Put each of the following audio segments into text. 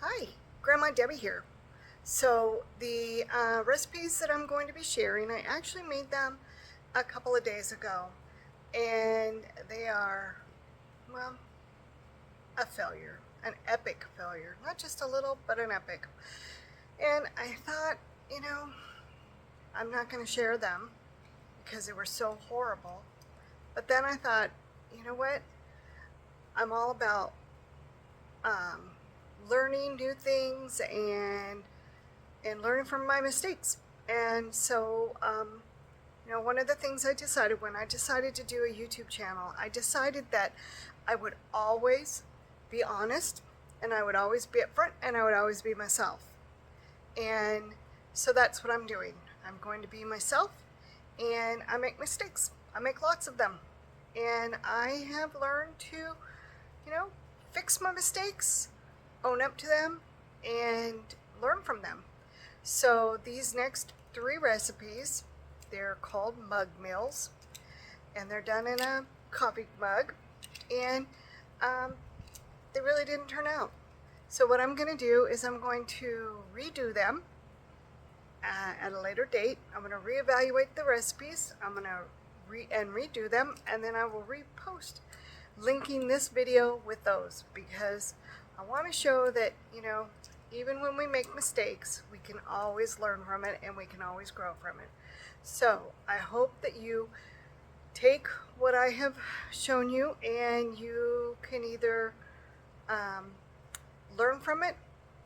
Hi, Grandma Debbie here. So the recipes that I'm going to be sharing, I actually made them a couple of days ago, and they are, well, a failure, an epic failure. Not just a little, but an epic. And I thought, you know, I'm not going to share them because they were so horrible. But then I thought, you know what? I'm all about um, learning new things and learning from my mistakes. And so, one of the things I decided when I decided to do a YouTube channel, I decided that I would always be honest and I would always be upfront and I would always be myself. And so that's what I'm doing. I'm going to be myself and I make mistakes. I make lots of them. And I have learned to, fix my mistakes, own up to them, and learn from them. So these next three recipes, they're called mug meals, and they're done in a coffee mug, and they really didn't turn out. So what I'm going to do is I'm going to redo them at a later date. I'm going to reevaluate the recipes. I'm going to redo them, and then I will repost linking this video with those because I want to show that, even when we make mistakes, we can always learn from it and we can always grow from it. So I hope that you take what I have shown you and you can either learn from it,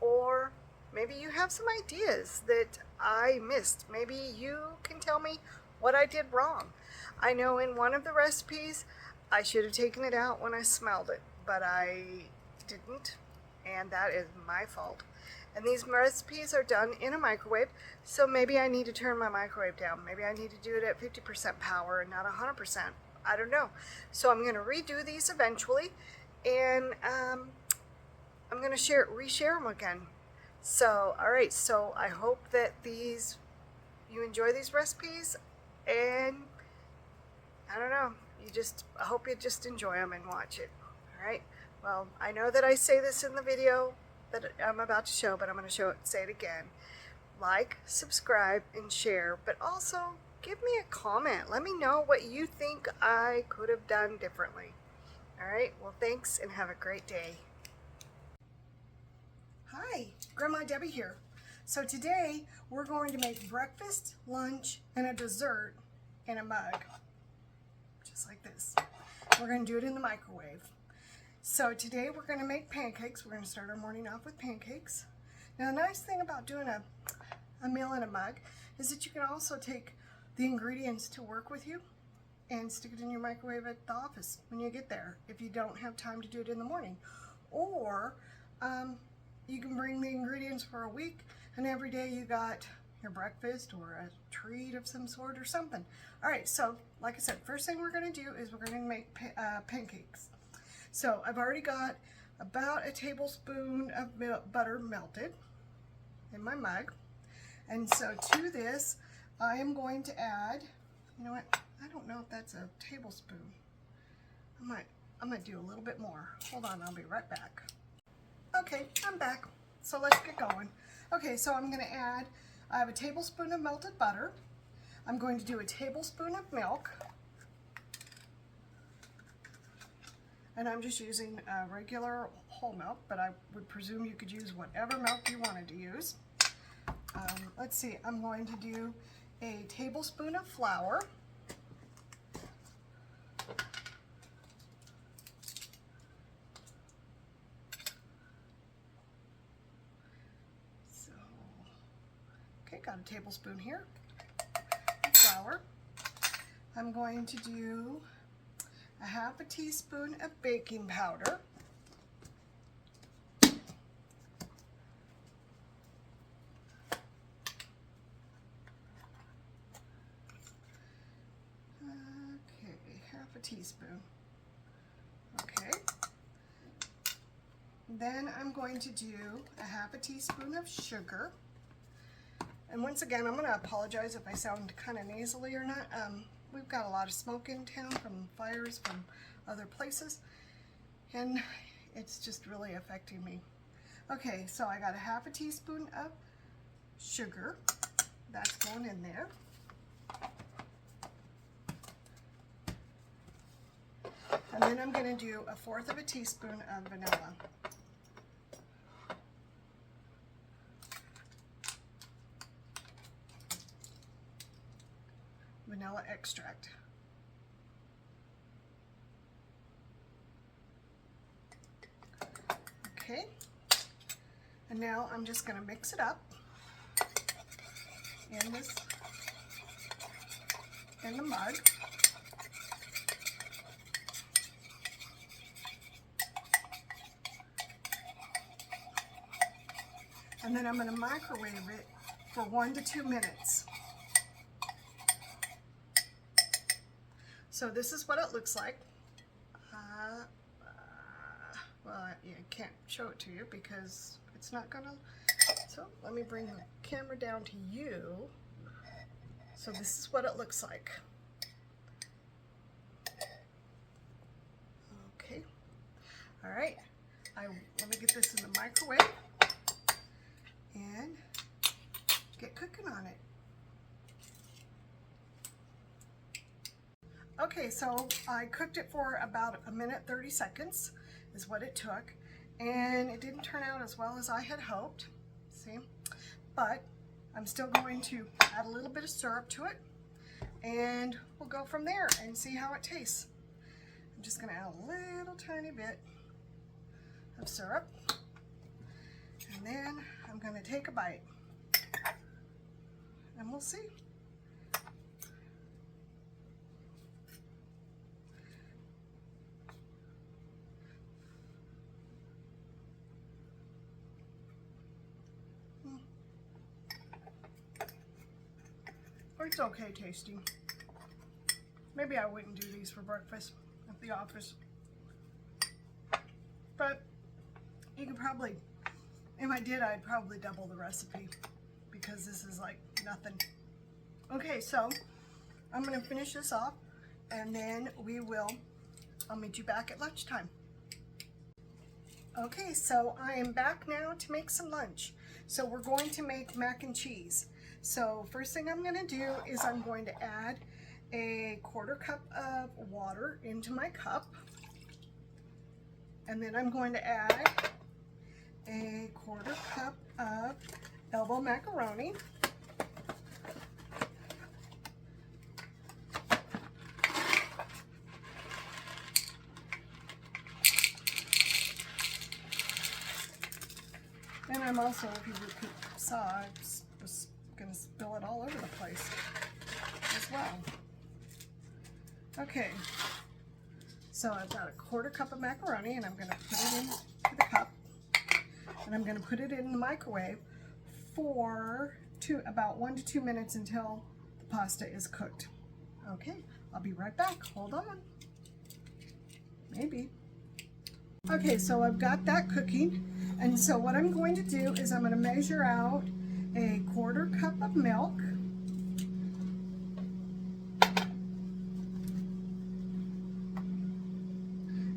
or maybe you have some ideas that I missed. Maybe you can tell me what I did wrong. I know in one of the recipes I should have taken it out when I smelled it, but I didn't, and that is my fault. And these recipes are done in a microwave, so maybe I need to turn my microwave down. Maybe I need to do it at 50% power and not 100%. I don't know. So I'm going to redo these eventually, and I'm going to reshare them again. So, all right. So I hope that you enjoy these recipes, and I don't know. I hope you just enjoy them and watch it. All right. Well, I know that I say this in the video that I'm about to show, but I'm going to say it again. Like, subscribe, and share, but also give me a comment. Let me know what you think I could have done differently. All right. Well, thanks and have a great day. Hi, Grandma Debbie here. So today we're going to make breakfast, lunch, and a dessert in a mug. Just like this. We're going to do it in the microwave. So today we're going to make pancakes. We're going to start our morning off with pancakes. Now the nice thing about doing a meal in a mug is that you can also take the ingredients to work with you and stick it in your microwave at the office when you get there if you don't have time to do it in the morning. Or you can bring the ingredients for a week and every day you got your breakfast or a treat of some sort or something. All right, so like I said, first thing we're going to do is we're going to make pancakes. So I've already got about a tablespoon of butter melted in my mug. And so to this, I am going to add, you know what, I don't know if that's a tablespoon. I might do a little bit more. Hold on, I'll be right back. Okay, I'm back. So let's get going. Okay, so I'm going to add, I have a tablespoon of melted butter. I'm going to do a tablespoon of milk. And I'm just using regular whole milk, but I would presume you could use whatever milk you wanted to use. Let's see, I'm going to do a tablespoon of flour. So, okay, got a tablespoon here of flour. I'm going to do a half a teaspoon of baking powder. Okay, half a teaspoon. Okay. Then I'm going to do a half a teaspoon of sugar. And once again, I'm going to apologize if I sound kind of nasally or not. We've got a lot of smoke in town from fires from other places, and it's just really affecting me. Okay, so I got a half a teaspoon of sugar. That's going in there. And then I'm going to do a fourth of a teaspoon of vanilla. Vanilla extract. Okay, and now I'm just going to mix it up in the mug. And then I'm going to microwave it for 1 to 2 minutes. So this is what it looks like. Well, I can't show it to you because it's not gonna. So let me bring the camera down to you. So this is what it looks like. Okay. All right. Let me get this in the microwave and get cooking on it. Okay, so I cooked it for about 1 minute 30 seconds is what it took, and it didn't turn out as well as I had hoped, see, but I'm still going to add a little bit of syrup to it, and we'll go from there and see how it tastes. I'm just going to add a little tiny bit of syrup, and then I'm going to take a bite, and we'll see. It's okay tasting. Maybe I wouldn't do these for breakfast at the office. But you could probably, if I did, I'd probably double the recipe because this is like nothing. Okay, so I'm going to finish this off and then I'll meet you back at lunchtime. Okay, so I am back now to make some lunch. So we're going to make mac and cheese. So first thing I'm going to do is I'm going to add a 1/4 cup of water into my cup. And then I'm going to add a 1/4 cup of elbow macaroni. And I'm also, if you saw, I was going to spill it all over the place as well. Okay, so I've got a 1/4 cup of macaroni, and I'm going to put it into the cup, and I'm going to put it in the microwave for about 1 to 2 minutes until the pasta is cooked. Okay, I'll be right back. Hold on. Maybe. Okay, so I've got that cooking, and so what I'm going to do is I'm going to measure out a 1/4 cup of milk.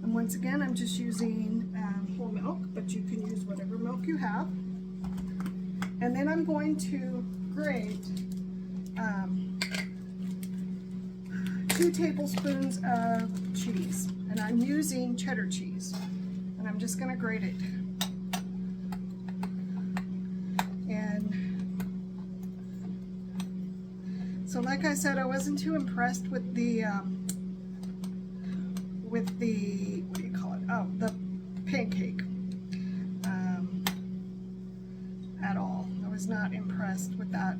And once again, I'm just using whole milk, but you can use whatever milk you have. And then I'm going to grate 2 tablespoons of cheese, and I'm using cheddar cheese, and I'm just going to grate it. And so like I said, I wasn't too impressed with the what do you call it? Oh, the pancake at all. I was not impressed with that.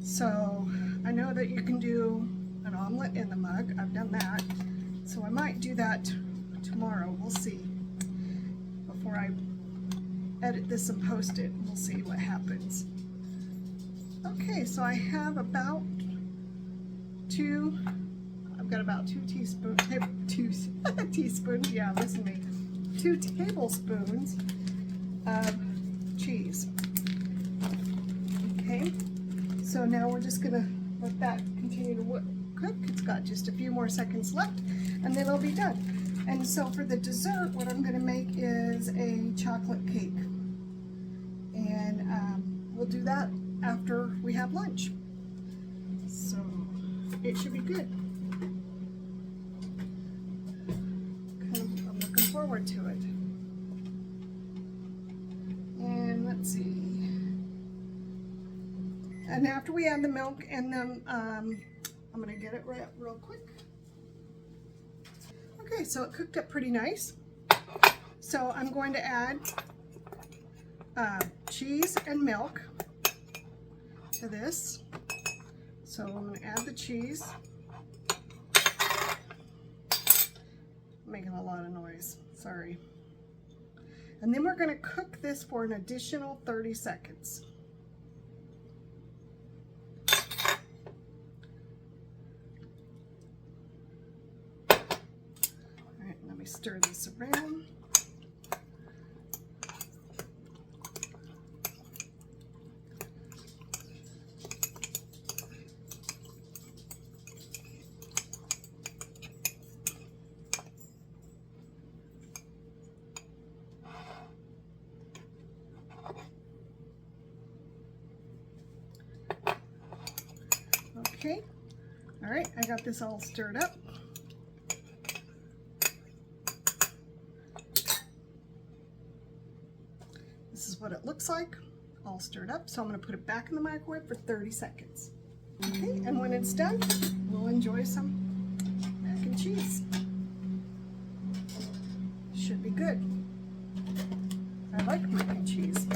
So I know that you can do an omelet in the mug. I've done that. So I might do that tomorrow. We'll see. Before I edit this and post it, we'll see what happens. Okay, so I have about I've got about 2 teaspoons, teaspoons, yeah, listen to me, 2 tablespoons of cheese. Okay, so now we're just gonna let that continue to cook. It's got just a few more seconds left, and then it'll be done. And so for the dessert, what I'm going to make is a chocolate cake. And we'll do that after we have lunch. So it should be good. I'm looking forward to it. And let's see. And after we add the milk and then I'm going to get it right real quick. Okay, so it cooked up pretty nice. So I'm going to add cheese and milk to this. So I'm going to add the cheese. I'm making a lot of noise, sorry. And then we're going to cook this for an additional 30 seconds. Alright, let me stir this around. Okay, all right, I got this all stirred up. This is what it looks like, all stirred up. So I'm going to put it back in the microwave for 30 seconds. Okay, and when it's done, we'll enjoy some mac and cheese. Should be good. I like mac and cheese.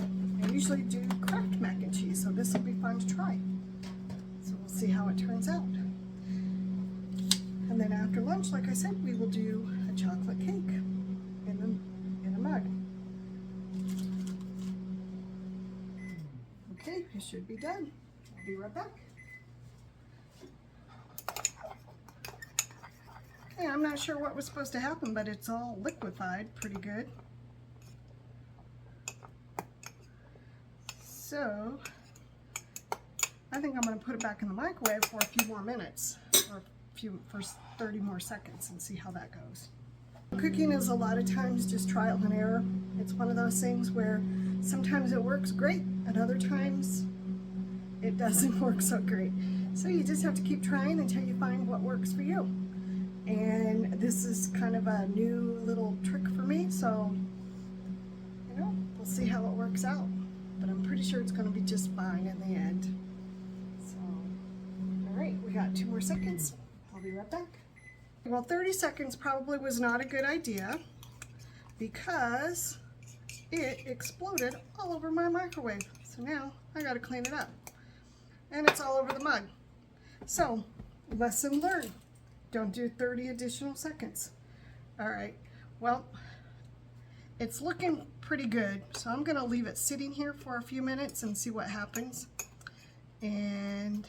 I usually do Kraft mac and cheese, so this will be fun to try. So we'll see how it turns out. And then after lunch, like I said, we will do a chocolate cake in a mug. Okay, it should be done. I'll be right back. Okay, I'm not sure what was supposed to happen, but it's all liquefied pretty good. So I think I'm going to put it back in the microwave for a few more minutes, or for 30 more seconds, and see how that goes. Cooking is a lot of times just trial and error. It's one of those things where sometimes it works great, and other times it doesn't work so great. So you just have to keep trying until you find what works for you. And this is kind of a new little trick for me, so you know, we'll see how it works out. But I'm pretty sure it's going to be just fine in the end. So, all right, we got 2 more seconds. I'll be right back. Well, 30 seconds probably was not a good idea because it exploded all over my microwave. So now I got to clean it up. And it's all over the mug. So, lesson learned. Don't do 30 additional seconds. All right, well, it's looking pretty good. So I'm gonna leave it sitting here for a few minutes and see what happens. And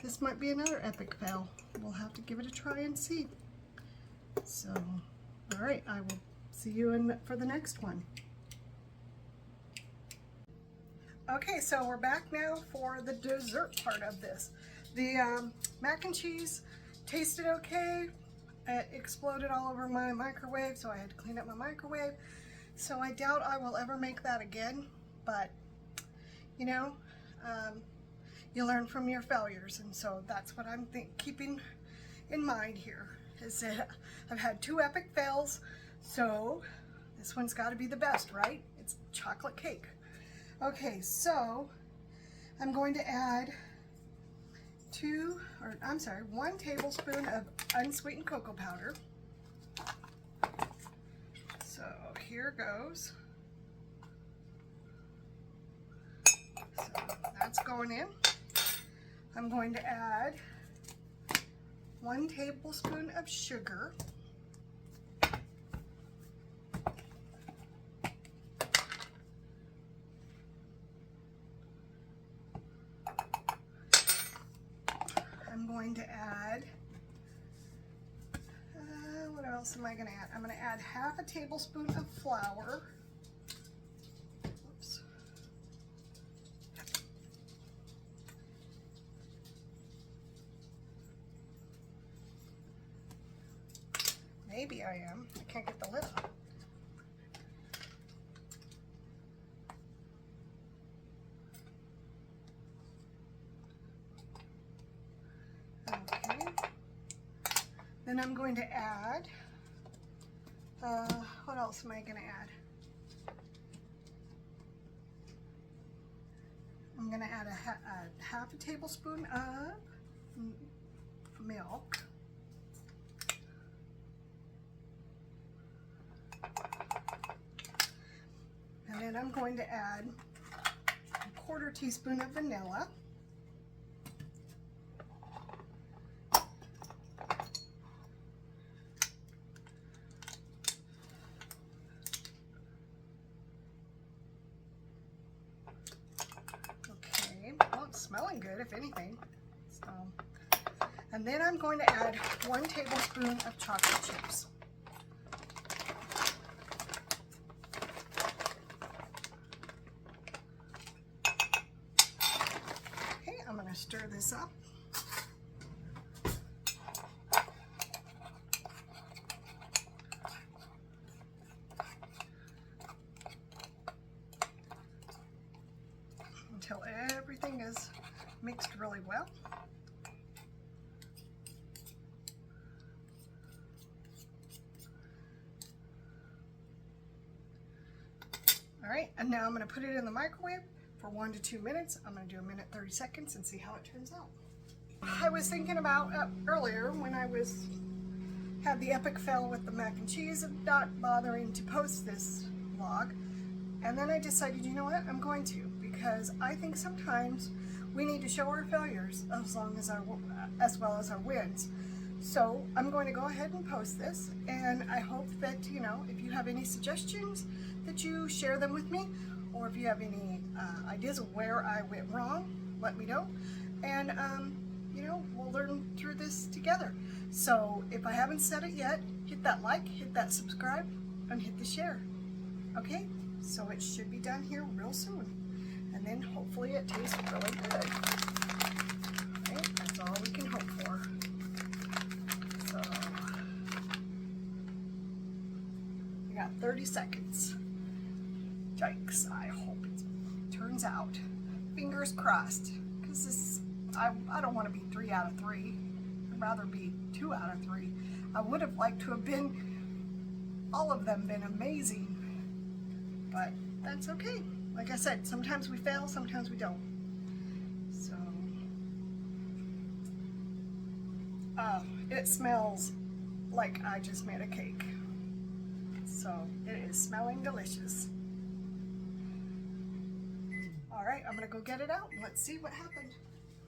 this might be another epic fail. We'll have to give it a try and see. So, all right, I will see you for the next one. Okay, so we're back now for the dessert part of this. The mac and cheese tasted okay. It exploded all over my microwave, so I had to clean up my microwave. So I doubt I will ever make that again, but you know, you learn from your failures, and so that's what I'm keeping in mind here, is that I've had 2 epic fails, so this one's got to be the best, right? It's chocolate cake. Okay, so I'm going to add 1 tablespoon of unsweetened cocoa powder. So here goes. So that's going in. I'm going to add 1 tablespoon of sugar. I'm going to add, what else am I going to add? I'm going to add half a tablespoon of flour. Oops. Maybe greedy I am. I can't get the lid off. Okay. Then I'm going to add, what else am I going to add? I'm going to add a half a tablespoon of milk. And then I'm going to add a quarter teaspoon of vanilla. Okay, well, it's smelling good, if anything. So, and then I'm going to add 1 tablespoon of chocolate chips. I'm going to stir this up. Until everything is mixed really well. All right, and now I'm going to put it in the microwave for 1 to 2 minutes. I'm going to do 1:30 seconds and see how it turns out. I was thinking about earlier when I had the epic fail with the mac and cheese of not bothering to post this vlog, and then I decided, you know what, I'm going to, because I think sometimes we need to show our failures as well as our wins. So I'm going to go ahead and post this, and I hope that, you know, if you have any suggestions, that you share them with me, or if you have any ideas of where I went wrong, let me know. And, you know, we'll learn through this together. So if I haven't said it yet, hit that like, hit that subscribe, and hit the share. Okay? So it should be done here real soon. And then hopefully it tastes really good. Okay? That's all we can hope for. So, we got 30 seconds. Yikes, I hope it turns out. Fingers crossed, because this, I don't want to be 3 out of 3. I'd rather be 2 out of 3. I would have liked to have been, all of them been amazing, but that's okay. Like I said, sometimes we fail, sometimes we don't. So, it smells like I just made a cake. So, it is smelling delicious. All right, I'm gonna go get it out and let's see what happened.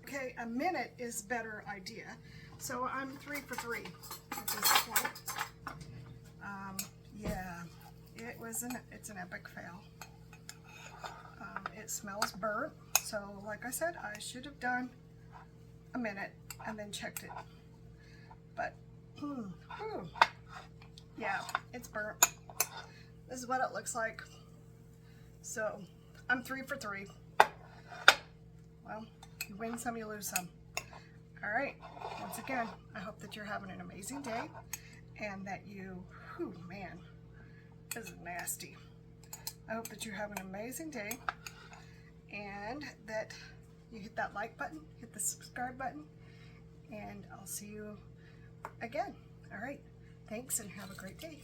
Okay, a minute is a better idea. So I'm 3 for 3 at this point. Yeah, it's an epic fail. It smells burnt, so like I said, I should have done a minute and then checked it. But, yeah, it's burnt. This is what it looks like. So, I'm 3 for 3. Well, you win some, you lose some. All right, once again, I hope that you're having an amazing day and that you, man, this is nasty. I hope that you're having an amazing day and that you hit that like button, hit the subscribe button, and I'll see you again. All right, thanks and have a great day.